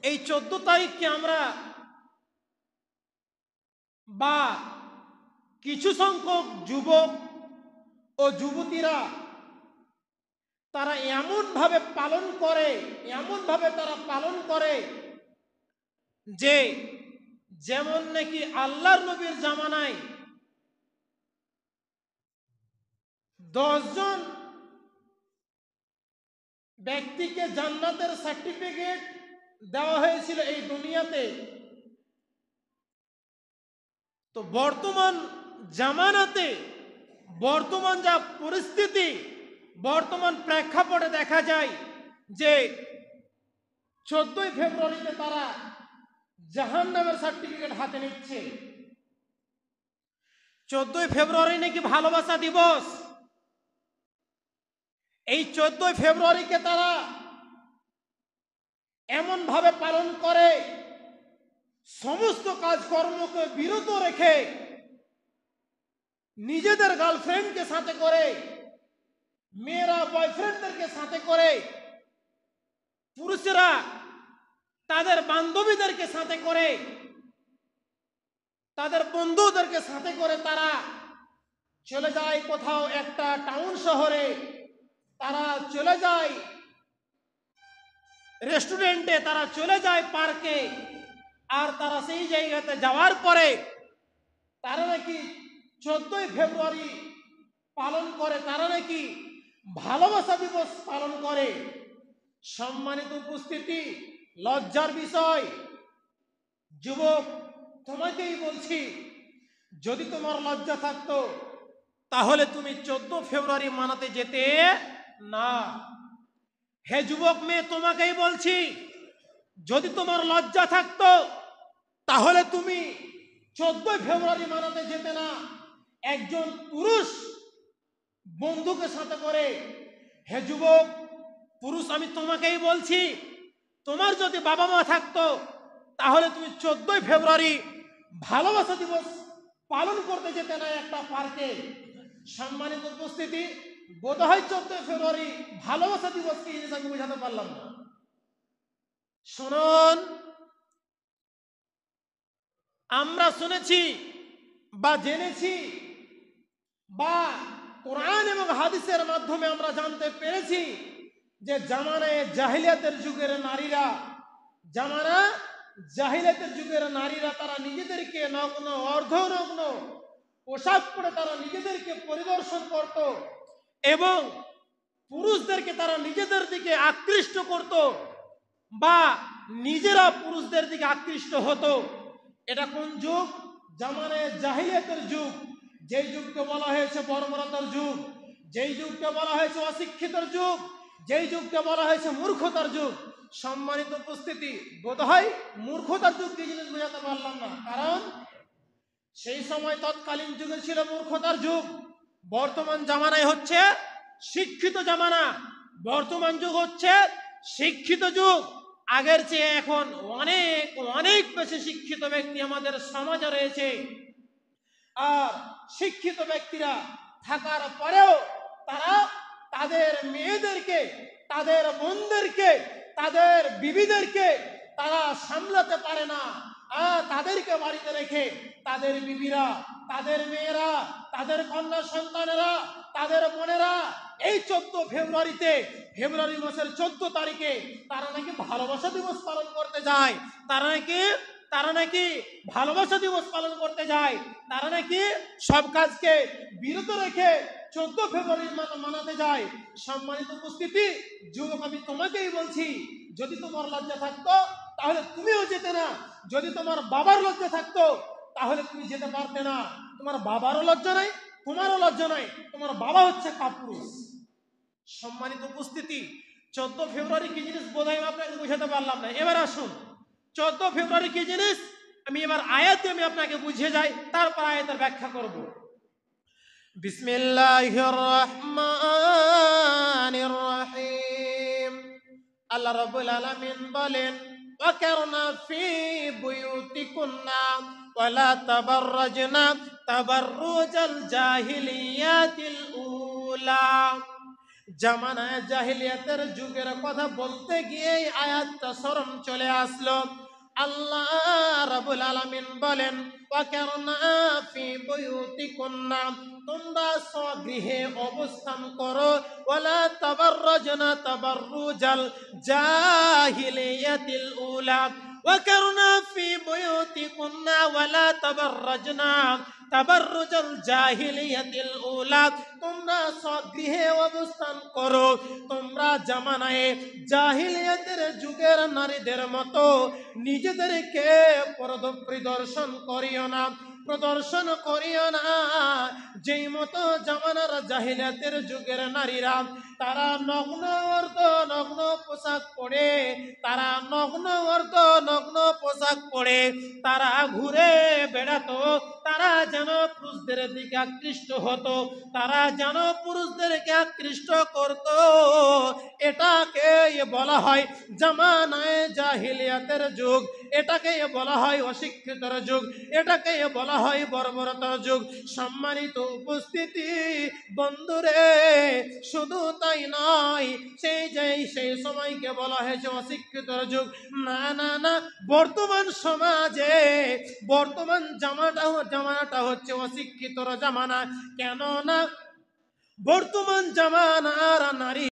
এই 14 তারিখকে আমরা বা কিছু সংখ্যক যুবক ও যুবতীরা তারা এমনভাবে পালন করে যে যেমন নাকি আল্লাহর নবীর জামানায় 10 জন ব্যক্তিকে জান্নাতের সার্টিফিকেট দেওয়া হয়েছিল এই দুনিয়াতে। তো বর্তমান জামানাতে বর্তমান যা পরিস্থিতি, বর্তমান প্রেক্ষাপটে দেখা যায় যে 14ই ফেব্রুয়ারিতে তারা জাহান্নামের সার্টিফিকেট হাতে নিচ্ছে। 14ই ফেব্রুয়ারি নাকি ভালোবাসা দিবস। এই 14ই ফেব্রুয়ারিকে তারা এমন ভাবে পালন করে, সমস্ত কাজকর্মকে বিরত রেখে নিজেদের গার্লফ্রেন্ডকে সাথে করে, মেয়েরা বয়ফ্রেন্ডদেরকে সাথে করে, পুরুষেরা তাদের বান্ধবীদেরকে সাথে করে, তাদের বন্ধুদেরকে সাথে করে তারা চলে যায় কোথাও একটা টাউন শহরে, তারা চলে যায় রেস্টুরেন্টে, তারা চলে যায় পার্কে। আর তারা সেই জায়গাতে যাওয়ার পরে তারা নাকি 14ই ফেব্রুয়ারি পালন করে, তারা নাকি ভালোবাসা দিবস পালন করে। সম্মানিত উপস্থিতি, লজ্জার বিষয়, যুবক তোমাকেই বলছি, যদি তোমার লজ্জা থাকতো তাহলে তুমি 14 ফেব্রুয়ারি মানাতে যেতে না। হে যুবক মেয়ে, তোমাকেই বলছি, যদি তোমার লজ্জা থাকতো তাহলে তুমি 14 ফেব্রুয়ারি মানাতে যেতে না একজন পুরুষ বন্ধুকে সাথে করে। হে যুবক পুরুষ, আমি তোমাকেই বলছি, তোমার যদি বাবা মা থাকতো তাহলে তুমি 14ই ফেব্রুয়ারি ভালোবাসা দিবস পালন করতে যেতে না একটা পার্কে। সম্মানিত উপস্থিতি, বোধ হয় 14ই ফেব্রুয়ারি ভালোবাসা দিবস কি জিনিস আমি বোঝাতে পারলাম না। শুনুন, আমরা শুনেছি বা জেনেছি বা কোরআন এবং হাদিসের মাধ্যমে আমরা জানতে পেরেছি যে জামানায় জাহিলিয়াতের যুগের নারীরা তারা নিজেদেরকে নগ্ন, অর্ধনগ্ন পোশাক পরে তারা নিজেদেরকে পরিদর্শন করত এবং পুরুষদেরকে তারা নিজেদের দিকে আকৃষ্ট করত বা নিজেরা পুরুষদের দিকে আকৃষ্ট হতো। এটা কোন যুগ? জামানায় জাহিলিয়াতের যুগ। যেই যুগকে বলা হয়েছে বর্বরতার যুগ, যেই যুগকে বলা হয়েছে অশিক্ষিতর যুগ, যেই যুগকে বলা হয়েছে মূর্খতার যুগ। সম্মানিত উপস্থিতি, বোধহয় মূর্খতার যুগ কি জিনিস বোঝাতে পারলাম না, কারণ সেই সময় তৎকালীন যুগে ছিল মূর্খতার যুগ। বর্তমান জামানায় হচ্ছে শিক্ষিত জামানা, বর্তমান যুগ হচ্ছে শিক্ষিত যুগ। আগের চেয়ে এখন অনেক অনেক বেশি শিক্ষিত ব্যক্তি আমাদের সমাজে রয়েছে। আর শিক্ষিত ব্যক্তিরা থাকার পরেও তারা তাদের মেয়েদেরকে, তাদের বোনদেরকে, তাদের বিবিদেরকে তারা সামলাতে পারে না। তাদেরকে বাড়িতে রেখে তাদের বিবিরা, তাদের মেয়েরা, তাদের কন্যা সন্তানেরা, তাদের বোনেরা এই 14 ফেব্রুয়ারিতে, ফেব্রুয়ারি মাসের 14 তারিখে তারা নাকি ভালোবাসা দিবস পালন করতে যায়। তারা নাকি ভালোবাসা দিবস পালন করতে যায়। তারা নাকি সব কাজকে বিরত রেখে 14 ফেব্রুয়ারি মানাতে যায়। সম্মানিত উপস্থিতি, যুবক আমি তোমাকেই বলছি, যদি তোমার লজ্জা থাকতো তাহলে তুমিও যেতে না। যদি তোমার বাবার লজ্জা থাকতো তাহলে তুমি যেতে পারতে না। তোমার বাবারও লজ্জা নাই, তোমারও লজ্জা নাই, তোমার বাবা হচ্ছে কাপুরুষ। সম্মানিত উপস্থিতি, 14 ফেব্রুয়ারি কি জিনিস বোধহয় আপনাকে বুঝাতে পারলাম না। এবার আসুন, 14 ফেব্রুয়ারি কি জিনিস আমি এবার আয়াতে আমি আপনাকে বুঝিয়ে যাই, তারপর আয়াতের ব্যাখ্যা করব। বিসমিল্লাহির রহমানির রহিম। আল্লাহ রাব্বুল আলামিন বলেন, ওয়াকারনা ফি বুয়ুতিকুন্না ওয়ালা তাবাররাজনা তাবাররুজাল জাহিলিয়াতিল উলা জামানায় জাহিলিয়াতের যুগের কথা বলতে গিয়ে আয়াতটা স্মরণ চলে আসলো। আল্লাহ রাব্বুল আলামিন বলেন, ওয়াকারনা ফি বুয়ুতিকুন্না, তোমরা স্বগৃহে অবস্থান করো, ওয়ালা তাবাররাজনা তাবাররুজাল জাহিলিয়াতিল উলা, ওয়াকারনা ফি বুয়ুতিকুন্না ওয়ালা তাবাররাজনা তাবাররুজাল জাহিলিয়াতিল উলা, তোমরা স্বগৃহে অবস্থান করো, তোমরা জামানায়ে জাহিলিয়াতের যুগের নারীদের মতো নিজেদেরকে প্রদর্শন করিও না, প্রদর্শন করিও না। যেই মতো জামানার জাহিলিয়াতের যুগের নারীরা তারা নগ্ন অর্ধ নগ্ন পোশাক পরে, তারা নগ্ন অর্ধ নগ্ন পোশাক পরে তারা ঘুরে বেড়াতো, তারা যেন পুরুষদের দিকে আকৃষ্ট হতো, তারা যেন পুরুষদেরকে আকৃষ্ট করত। এটাকে বলা হয় জামানায়ে জাহিলিয়াতের যুগ, এটাকে বলা হয় অশিক্ষিতর যুগ, এটাকে বলা হয় বর্বরতার যুগ। সম্মানিত উপস্থিতি বন্ধুরে, শুধু তাই নয়, সেই সময়কে বলা হয়েছে অশিক্ষিতর যুগ। না না না, বর্তমান সমাজে বর্তমান জামানাটা হচ্ছে অশিক্ষিতর জামানা। কেন না, বর্তমান জামানার নারী